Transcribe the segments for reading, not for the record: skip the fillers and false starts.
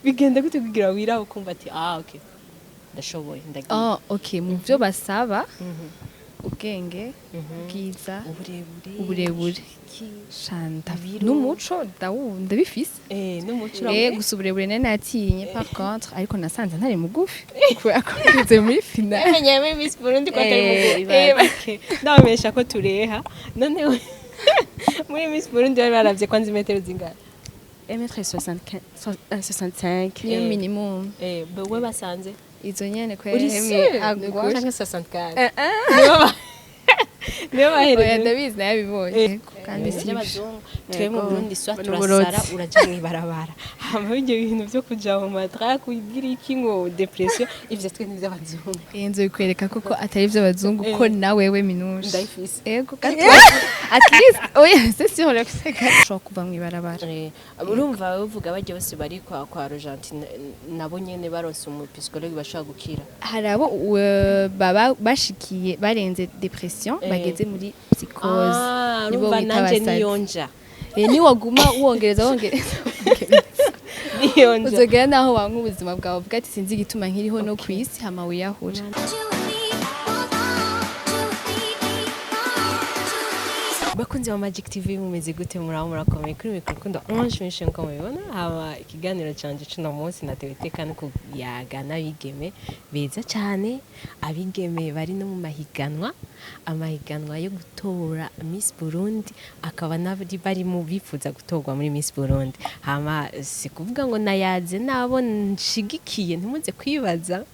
bigenda gute kugira wiraho ukumva ati okay ndashoboye ndagiye okay mu byo basaba ubwenge bwiza uburebure shanda n'umuco ndawunda bifise n'umuco gusa uburebure nene natinye par contre ariko nasanze ntari mugufi kubera ko ngeze muri finale menyeye Miss Burundi ko atari mugufi ndabamesha ko tureha none muri Miss Burundi bari baravye kwanza imetero zingana 1m65 niyo minimum we basanze izo nyene kwere agwa canke 64 niyo bahereye ndabizi nabibonye kandi si abazungu twe mu Burundi swa turasara uraja mwibarabara hama ibyo bintu byo kuja mu matra kugira iki ngo depression ivyo twe n'ivyo abazungu inzo bikwereka koko atari ivyo abazungu ko nawe we minushe ndayifise ego kandi at least c'est sûr le que je kuva mwibarabara urumva uvuga bajye bose bari kwa Argentine nabo nyene baronse umu psychologue bashaka gukira harabo baba bashikiye barenze depression bageze muri psychose nibo nanje niyonja ni waguma wongereza niyonja uzogera naho wanka ubuzima bwawe uvuga ati sinzi igituma nkiriho no kwisi hama wiyahura bakunze wa Magic TV mumeze gute muraho murakomeye kuri mikrokundo onshmishe nko mubibona haba ikiganiro canje cino munsi natewetekana ku yaga nabigeme beza cyane abigeme bari no mu amahiganwa yo gutora Miss Burundi akaba nabari bari mu bifuza gutorwa muri Miss Burundi hama sikuvuga ngo nayaze nabo nshigikiye ntimuze kwibaza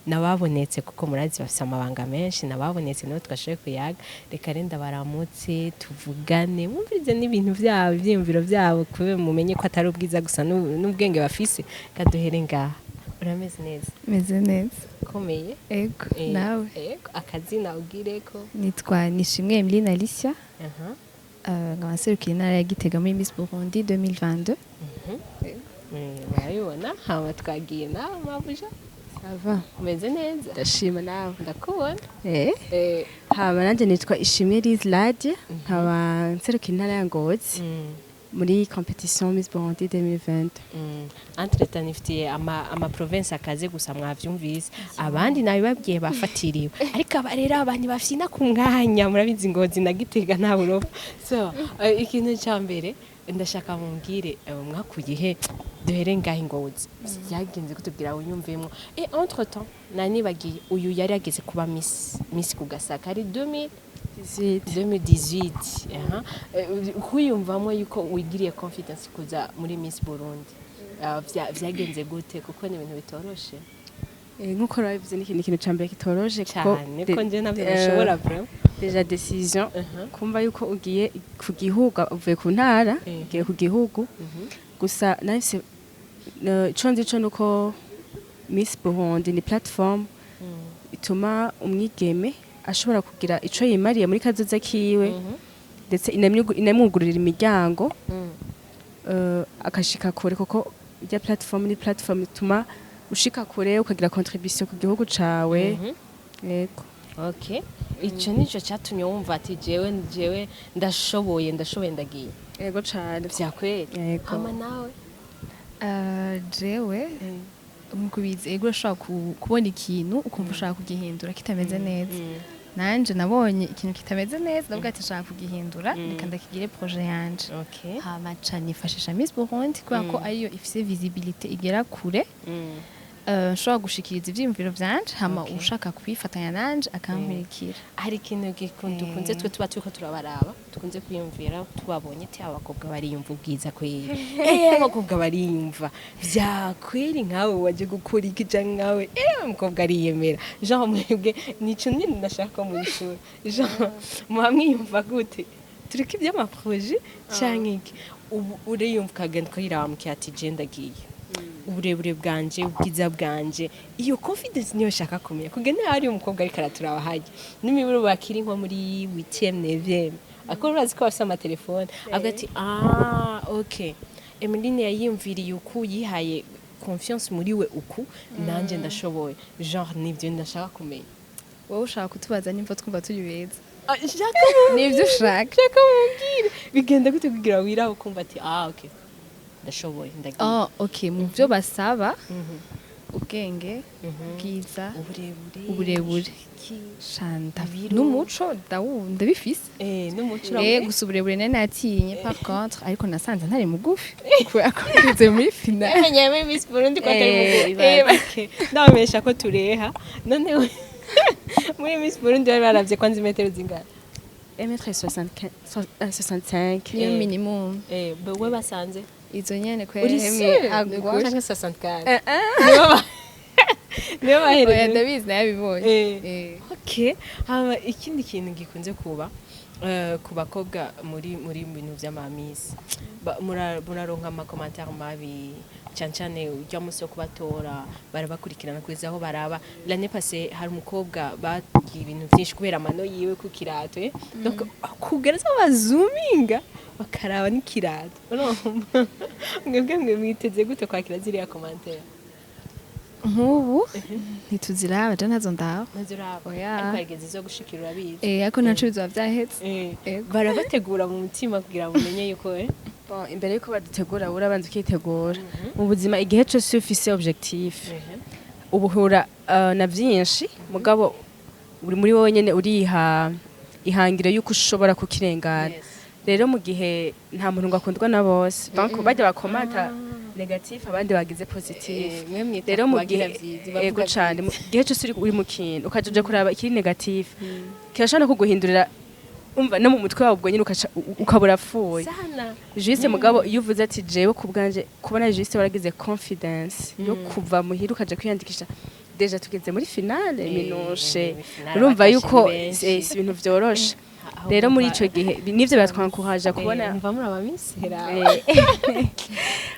nababonetse kuko murazi bafite amabanga menshi nababonetse no twashoye kuyaga reka renda baramutse tuvugane mwumvirize n'ibintu byabo ivyimviro byabo kube mumenye ko atari ubwiza gusa n'ubwenge bafise kaduhere ngaha urameze neza meze neza komeye ego nawe ego akazina ugireko nitwa Nishimwe Emeline Alicia nkaba serukira intara ya Gitega muri Miss Burundi 2022 murabibona hama twagiye nawe mabuja ava umeze neza ndashima nawe ndakubona haba nanje nitwa Ishimwe Lizlade nkaba nserukira intara ya Ngozi muri competition Miss Burundi 2020 entretan ifitiye ama province akaze gusa mwavyumvise abandi nabibabwiye bafatiriwe ariko abarera abandi bafina ku mwanya murabizi Ngozi na Gitega nta burofa so ikintu cyambere ndashaka mumbwire mwakugihe duhere ngaho Ngozi yagenze kutubwira unyumvemo entre temps nani bagiye uyu yari yageze kuba Miss ku Gasaka ari 2018 kuyumvamo yuko wigiriye confidence kuza muri Miss Burundi vyagenze gute kuko ni ibintu bitoroshe nkuko rabivuze n'ikintu cyambere kitoroshe cyane ko nje ntabyo bashobora vraiment déjà décision kumva yuko ugiye ku gihugu uvuye ku ntara ugiye ku gihugu gusa nahise conzi co nuko Miss Burundi ni platform ituma umwigeme ashobora kugira ico yimariye muri kazoza kiwe ndetse inamwugurira imiryango akashika kure kuko ya platform ni platform ituma ushika kure ukagira contribution ku gihugu cawe yego okay ico nico cyatumye wumva ati jewe ndashoboye ndagiye yego cyane vyakwere hama nawe jewe umukubizi ego ushaka kubona ikintu ukumva ushaka kugihindura kitameze neza nanje nabonye ikintu kitameze neza ndavuga ati nshaka kugihindura reka ndakigire projet yanje hama nifashisha Miss Burundi kubera ko ariyo ifise visibilité igera kure nshobora gushikiriza ivyimviro vyanje hama ushaka kubifatanya nanje akankurikira hari ikintu dukunze twe tuba turiko turabaraba dukunze kwiyumvira tubabonye ati abakobwa bariyumva ubwiza kweri abakobwa bariyumva vyakweri nkawe waje gukora ikija nkawe umukobwa ariyemera genre mwebwe nico nyine ndashaka mu ishuri genre mwamwiyumva gute turiko iby'amaprojet canke iki ubu uriyumva kagenda kwiramukiye ati je ndagiye uburebure bwanje ubwiza bwanje iyo confidence niyo shaka kumenya kugene hari umukobwa ari karaturaba haje n'imiburo bakiri nko muri 8e 9e akora ko afite amatelefone avuga ati okay Emeline yayimviriye uku yihaye confiance muri we uku nanje ndashoboye genre nivyo ndashaka kumenya wowe ushaka kutubaza nimba twumva turi beza shaka nivyo ushaka mumbwire bigenda gute kugira wiraho kumva ati okay ndashoboye ndagiye oh okay mu byo basaba ubwenge bwiza uburebure shanda n'umuco ndawunda bifise n'umuco gusa uburebure nari natinye par contre ariko nasanze ntari mugufi kubera ko ngeze muri finale nyame Miss Burundi ko atari mugufi ndabamesha ko tureha none muri Miss Burundi bari baravye kwanza metero zingana 1m65 niyo minimum we basanze izo nyene kwere agwa 64 niyo bahereje ndabizi nabibonye okay hama ikindi kintu gikunze kuba ku bakobwa muri bintu vy'amamisi muraronka amakomantere mabi cyane ujya musi yo kubatora barabakurikirana kugeza aho baraba l'année passée hari umukobwa bagiye ibintu byinshi kubera amano yiwe ku kirato donc kugereza bazuminga bakaraba n'ikirato mwebwe mwiteze gute kwakira ziriya komantere nk'ubu ntituziraba je ntazo ndaho ariko harigeze zo gushikira urabizi ariko ntaco bizoba vyahetse barabategura mu mutima kugira ngo umenye yuko imbere yuko badutegura urabanza ukitegura mu buzima igihe cyose ufise objectif ubuhura na byinshi mugabo uri muri wowe nyene uriha ihangiro yuko ushobora kukirengana rero mu gihe nta muntu ngakundwa na bose donc bajya bakomanta negatif abandi bagize positif rero mu gihe ego cyane mu gihe cyose uri mu kintu ukaje kuraba ikiri negatif kirashana kuguhindurira umva no mu mutwe wawe ubwo nyine ukabura fuye juste mugabo iyo uvuze ati jewe kubwanje kubona juste waragize confidence yo kuva muhira ukaje kwiyandikisha deja tugeze muri finale minushe urumva yuko ibintu vyoroshe rero muri ico gihe nivyo biratwankuhaje kubona mva muri abamisera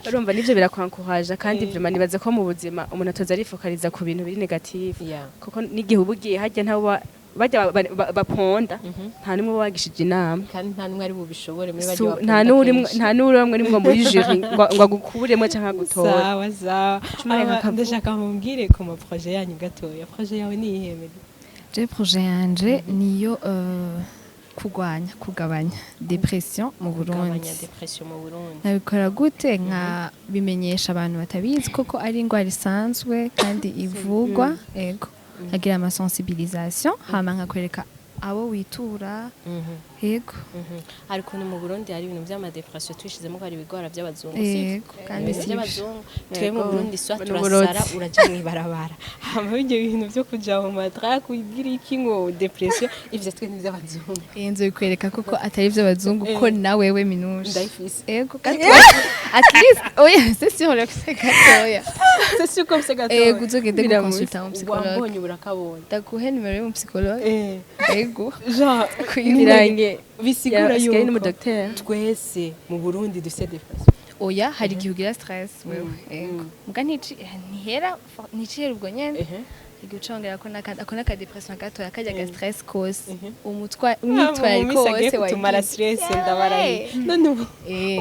urumva nivyo birakwankuhaje kandi vraiment nibaze ko mu buzima umuntu atoza arifokaliza ku bintu biri negative kuko n'igihe ubugiye hajya ntawe bajya baponda nta nimwe wagishije inama kandi nta nimwe ari bubishobore muri bajya baponda nta n'uramwe nimwe muri jury ngo agukuremo canka gutora sawa ndashaka mumbwire ku ma projet yanyu gatoya projet yawe ni ihemere je projet yanje niyo kugabanya depression mu Burundi nabikora gute nka bimenyesha abantu batabizi koko ari ingwara isanzwe kandi ivugwa ego agira ama sensibilisation hama nkakwereka abo witura yego ariko no mu Burundi hari ibintu by'ama depression twishizemo ko ari bigora by'abazungu kandi by'abazungu twe mu Burundi swa turasara uraje mwibarabara hama ibyo bintu byo kuja mu matra kugira iki ngo depression ivyo twe n'iby'abazungu inzo bikwereka koko atari by'abazungu ko nawe we minushe ndayifise yego kandi at least oya c'est sûr le gatoya c'est sûr comme c'est gatoya yego uzogende ku consultant mu psychologue wambonye urakabonye ndaguhe numero y'umu psychologue yego kwibirange bisigura yuko ni mu docteur twese mu Burundi dufite depression oya hari igihe ugira stress wewe yego muga ntihera ubwo nyene igicongera ko nakona ka depression gato yakajya ga stress cause umutwaye kose tumara stress ndabaraye none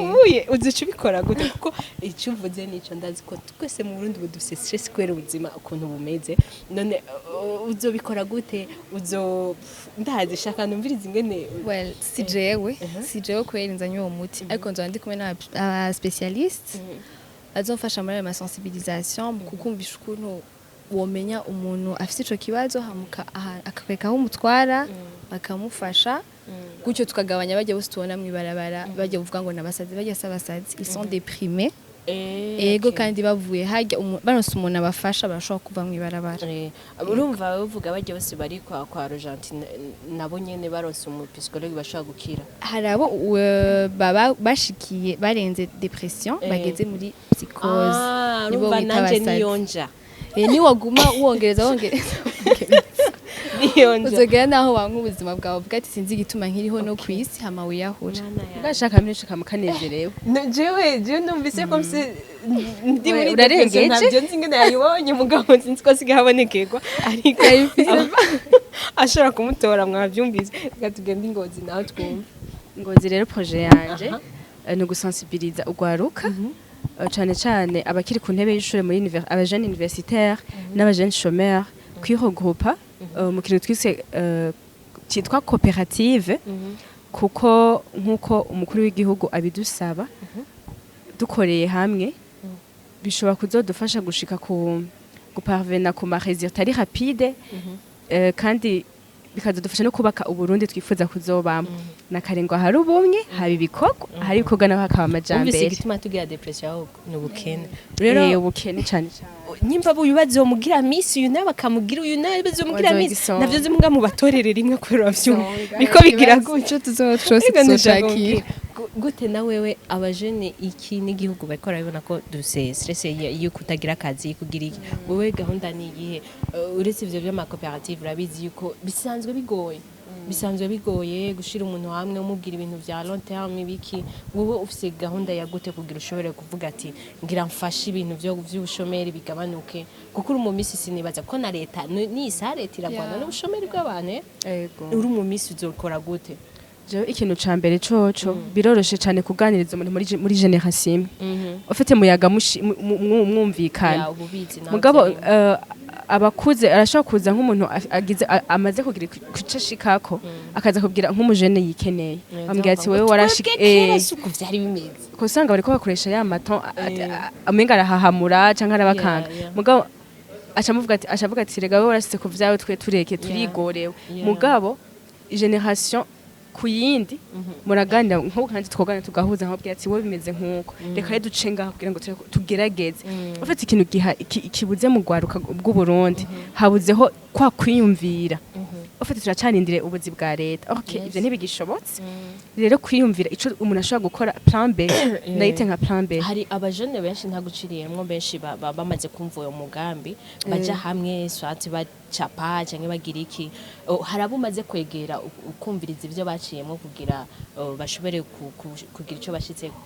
ubuye uzica ubikora gute kuko icyo uvuze nico ndazi ko twese mu Burundi budufite stress kwera ubuzima ukuntu bumeze none uzobikora gute ndazi shaka numviriza ingene well si jewe kwera nzanye uwo muti ariko nzo ndi kumwe na specialist azofasha muri ma sensibilisation kukumvisha ukuntu womenya umuntu afite ico kibazo akakwereka aho umutwara bakamufasha gutyo tukagabanya bajya bose tubona mwibarabara bajya kuvuga ngo nabasazi bajya sabasazi ils sont déprimés ego kandi bavuye hajya baronse umuntu abafasha barashobora kuva mwibarabara urumva bavuga bajya bose bari kwa Argentine nabo nyene baronse umu psychologue bashaka gukira hari abo baba bashikiye barenze depression bageze muri psychose nibo nanje niyonja ni waguma wongereza uzogera naho wanka ubuzima bwawe uvuga ati sinzi igituma nkiriho no kwisi hama wiyahura ugashaka menshi kamukanezerewe jewe numvise ko mse ndi muri urarengeje ntabyo nzi ngene yayibonye mugabo sinzi ko siga habonekerwa ariko ashobora kumutora mwabyumvise gatugenda ingozi naho twumva ingozi rero projet yanje no gusensibiliser ugwaruka cyane cyane abakiri ku ntebe y'ishure muri abajene universitaire n'abajene chômeurs kwiregroupa mu kintu twise cyitwa coopérative kuko nkuko umukuru w'igihugu abidusaba dukoreye hamwe bishobora kuzodufasha gushika ku guparvena ku maresultat ari rapide kandi bikazodufasha no kubaka uburundi twifuza kuzobamo nakarengwa hari ubumwe hari ibikorwa hari ibikorwa naho hakaba amajambere umvise igituma tugira depression ahubwo ni ubukene rero ubukene cyane nyimba bubibazo mugira misi uyu nawe bakamugira uyu nawe bazomugira misi navyo zimuga mu batorere rimwe kubera bavyumva biko bigira gutyo tuzoshakira gute na wewe abajene iki n'igihugu bakora bibona ko duse stress iyo kutagira akazi kugira iki wewe gahunda ni igihe uretse ivyo byo makoperative urabizi yuko bisanzwe bigoye gushira umuntu hamwe umubwira ibintu vya long terme biki wowe ufise gahunda ya gute kugira ushobore kuvuga ati ngira mfashe ibintu vy'ubushomeri bigabanuke kuko uri mu misi sinibaza ko na leta ni leta iragwana n'ubushomeri bw'abantu uri mu misi uzokora gute je ikintu ca mbere coco biroroshe cyane kuganiriza umuntu muri generation ufite muyaga mwumvikana mugabo abakuze arashaka kuza nk'umuntu agize amaze kugira kucashikako akaza kubwira nk'umujene yikeneye ambwira ati wewe warashika suko vyari bimeze kusanga bariko bakoresha ya maton amenga arahahamura canke arabakanga mugabo acavuga ati rega wewe warashitse ku vyawe twe tureke turigorewe mugabo generation kuyindi muraganira nko kandi twogana tugahuza nkabwira ati wowe bimeze nkuko reka rero ducenga kugira ngo tugerageze ufite ikintu kibuze mu gwaruka bw'u Burundi habuzeho kwa kwiyumvira ufite turacanindire ubuzi bwa leta okay ivyo ntibigishobotse rero kwiyumvira ico umuntu ashobora gukora plan B nayite nka plan B hari abajene benshi ntaguciriyemwo benshi bamaze kumva uyo mugambi baja hamwe swati bacapa canke bagira iki harabo maze kwegera ukumviriza ivyo baciyemo kugira bashobore kugira ico bashitseko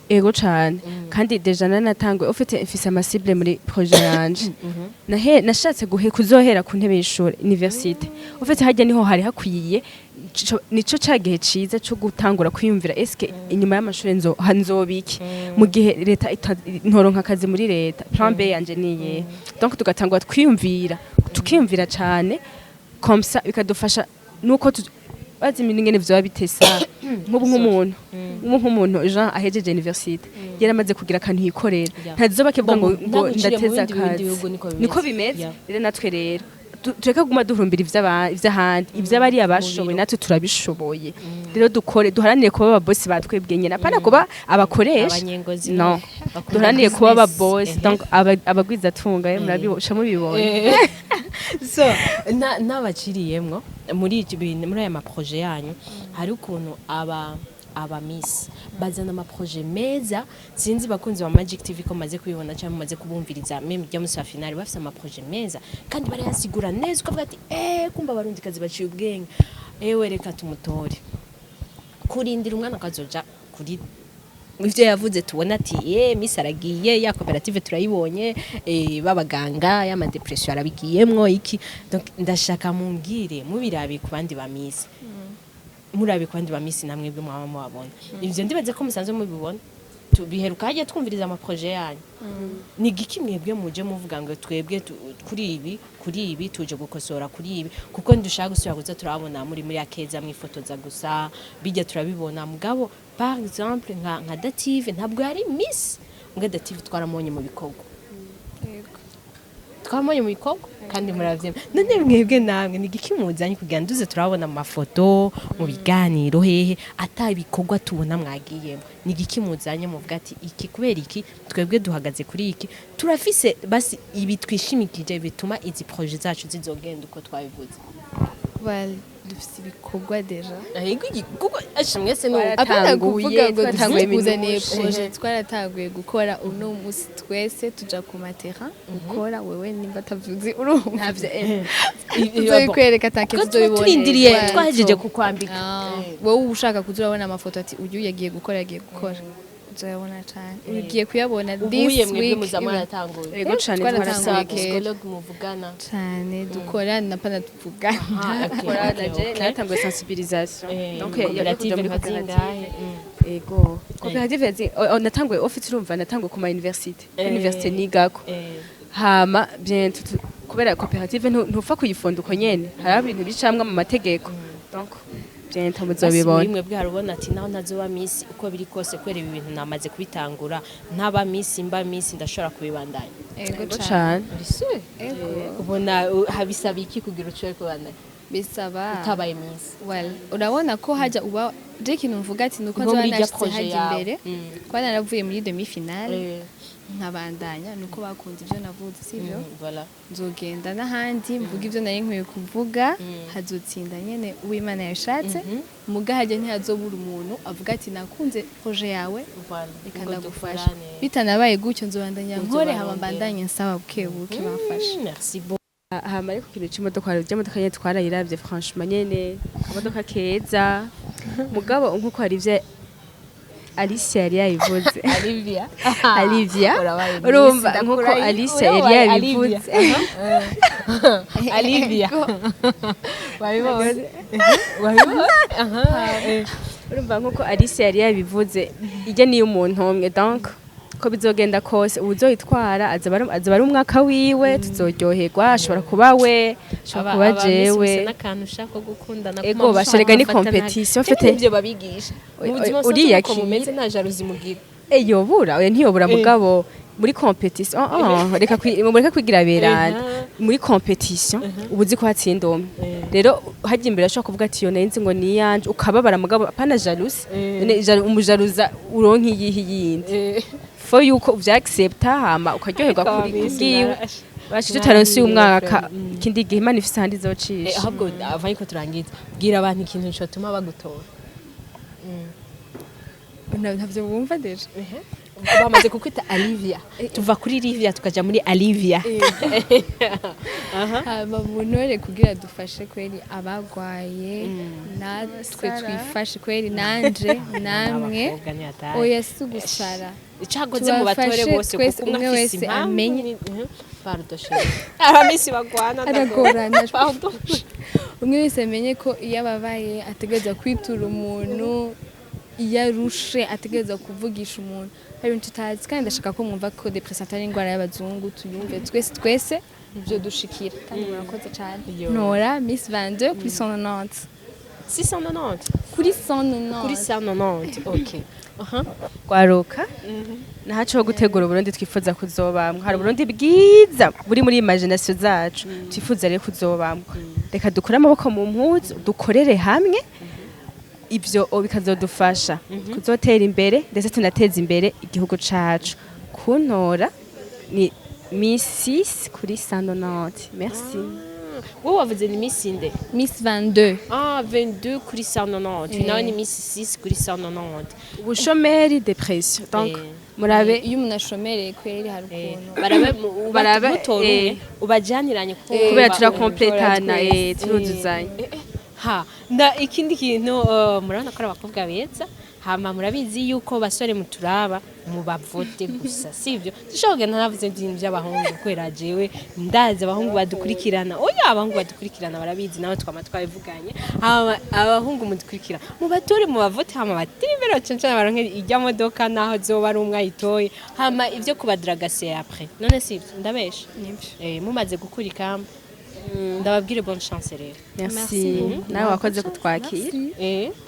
ego cyane kandi deja nanatangwe ufite mfise amasible muri projet yanje nashatse kuzohera ku ntebe y'ishuri university ufite hajya niho hari hakwiye nico cagihe ciza cyo gutangura kwiyumvira eske inyuma y'amashuri nzobiki mu gihe leta ntoronka akazi muri leta plan B yanje niye donc tugatangura twiyumvira tukiyumvira cyane comme ça bikadufasha nuko bazi ngene vyo bitesa nk'umuntu Jean ahejeje university yaramaze kugira akantu yikorera ntazoba kevuga ngo ndateza akazi niko bimeze rero natwe rero tureka guma duhurumbira ivy'ahandi ivy'abari abashoboye natwe turabishoboye rero duharanire kuba ababosi batwebwe nyene apana kuba abakoresha no duharanire kuba ababosi donc abagwiza tunga murabibosha mubibonye so n'abaciriyemwo muri iki bintu muri aya maprojet yanyu hari ukuntu aba miss bazana amaprojet meza sinzi bakunzi wa Magic TV ko maze kubibona cyangwa maze kubumviriza meme bya musa finale bafite amaprojet meza kandi barayasigura neza ukavuga ati kumba barundi kazi baciye ubwenge reka tumutore kurindira umwana kazoja kuri ivyo yavuze tubona ati miss aragiye ya cooperative turayibonye babaganga ya ma depression arabigiyemwo iki donc ndashaka mumbwire mubirabe ku bandi ba miss murabe ku bandi ba miss namwe bwo mwaba mubabona ivyo ndibaze ko musanzwe mubibona tubiheruka hajya twumviriza ama projet yanyu ni giki mwebwe muje muvuga ngo twebwe kuri ibi tuje gukosora kuri ibi kuko ndushaka gusubira kuza turabona muri akeza mwifotoza gusa bijya turabibona mugabo par exemple nka Dative ntabwo yari miss nga Dative twaramonye mu bikorwa twamonye mu bikorwa kandi muravye none mwebwe namwe ni giki muzanye kugira nduze turabona mu mafoto mu biganiro hehe ata ibikorwa tubona mwagiyemo ni giki muzanye muvuga ati iki kubera iki twebwe duhagaze kuri iki turafise basi ibi twishimikije bituma izi projet zacu zizogenda uko twabivuze dufite ibikorwa deja kuko mwese ni apana kuvuga ngo tuzaniye projet twaratanguye gukora uno musi twese tuja ku matera gukora wewe nimba tavuze urumva ivyo kwereka take tuzobibona turindiriye twahejeje kukwambika wowe ushaka kuzurabona amafoto ati uyu yagiye gukora uzayabona cyane ugiye kuyabona this week ego cyane twaratanguye psychologue muvugana cyane dukorana napana tuvugana natanguye sensibilisation donc cooperative nkazingahe ego cooperative natanguye office urumva natanguye ku ma university nigako hama bien kubera cooperative ntufa kuyifonda uko nyene hari ibintu bicamwa mu mategeko donc byenta muzobibona rimwe bwarubona ati naho ntazoba Miss uko biri kose kwera ibi bintu namaze kubitangura ntaba Miss mba Miss ndashobora kubibandanya ego Ego cyane cane ego ubona habisaba iki kugira ucyo kubandanya bisaba utabaye Miss well urabona ko hajya uba je ikintu mvuga ati nuko Nko nzoba muri irya nashitse projet hajya yawe. imbere kuba naravuye muri demi finale eh nkabandanya nuko bakunze ibyo navuze sivyo voilà nzogenda n'ahandi mvuga ibyo nari nkwiye kuvuga hazotsinda nyene uwimana yashatse muga hajya ntihazobura umuntu avuga ati nakunze projet yawe voilà reka ngo ndagufasha dukorane. bitanabaye gutyo nzobandanya nkore Uzobarondera. haba mbandanye nsaba bukebuke bamfasha merci beaucoup hama ariko ikintu c'imodoka hari imodoka nyene twarayiravye franchement nyene imodoka keza mugabo nkuko hari ivyo Alicia yari yayivuze Olivia Olivia Urabaye Miss, urumva nkuko ndakurahiye. Alicia yari Urabaye yabivuze Olivia wabibonye urumva nkuko Alicia yari yabivuze ijya niyo umuntu umwe donc ko bizogenda kose uzoyitwara azaba ari umwaka wiwe tuzoryoherwa ashobora kuba we ashobora kuba jewe n'akantu ushaka gukundana ego basherega ni competition fete ibyo babigisha uriya ko mumeze nta jalousie mugira yobura oya ntiyobura mugabo muri competition reka kwigira berana muri competition ubuzi ko hatsinda umwe rero hajya imbere ashobora kuvuga ati yo nenzi ngo ni yanje ukababara mugabo apana jalousie umujaruza uronka iyihi yindi fo yuko uvyaaccepta hama ukaryoherwa kuri kubwiwe bashije utaronsi umwaka ikindi gihe Imana ifise handi zocisha ahubwo avanye ko turangiza bwira abantu ikintu cyotuma bagutora ntavyo bumva deje bamaze kukwita Olivia tuva kuri Olivia tukaja muri Olivia haba bunore kugira dufashe kweri abagwaye natwe twifashe kweri nanje namwe oya si ugusara icagoze mu batore bose twese kuko umwe wese amenye pardon abamisi bagwana aragorana umwe wese amenye ko iyo ababaye ategereza kwitura umuntu iyo arushe ategereza kuvugisha umuntu hari ibintu tutazi kandi ndashaka ko mwumva ko depression atari indwara y'abazungu tuyumve twese byo dushikira kandi murakoze cyane Nora Miss 22 kuri 190 690 kuri 190 kuri 190 okay kwaruka nahaco gutegura Burundi twifuza kuzobamwe hari Burundi bwiza buri muri imagination zacu twifuza rero kuzobamwe reka dukore amaboko mu mpuzu dukorere hamwe ibyo bikazodufasha kuzotera imbere ndetse tunateza imbere igihugu cacu kuntora ni Miss 6 kuri 190 merci wowe wavuze ni Miss inde Miss 22 22 kuri 190 nawe ni Miss 6 kuri 190 ubushomeri depression donc murabe iyo umuntu ashomereye kweri hari ukuntu barabe mutora ubajaniranye kubera turakompletana turuzuzanya ikindi kintu murabona ko ari abakobwa beza hama murabizi yuko basore muturaba mubavote gusa sivyo dushobora kugenda navuze ibintu by'abahungu kwera jewe ndazi abahungu badukurikirana oya abahungu badukurikirana barabizi nawe twama twabivuganye hama abahungu mudukurikira mu batore mu bavote hama batimbere cyane baronke ijya modoka naho zoba ari umwe ayitoye hama ivyo kubadragase après none sivyo ndabesha mumaze gukurika ndababwire bonne chance rero merci nawe wakoze kutwakira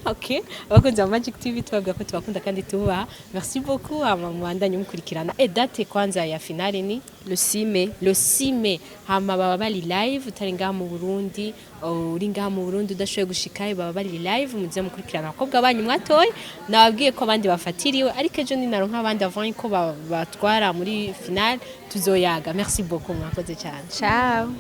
okay abakunzi ba Magic TV tubabwira ko tubakunda kandi tuba merci beaucoup amwandanye mukurikirana date kwanza ya finale ni le 6 mai hama baba bari live utari ngaha mu Burundi uri ngaha mu Burundi udashoboye gushikayo baba bari live muze mukurikirana abakobwa banyu mwatoye nababwiye ko abandi bafatiriwe ariko ejo ninaronka abandi avant ko batwara muri finale tuzoyaga merci beaucoup mwakoze cyane ciao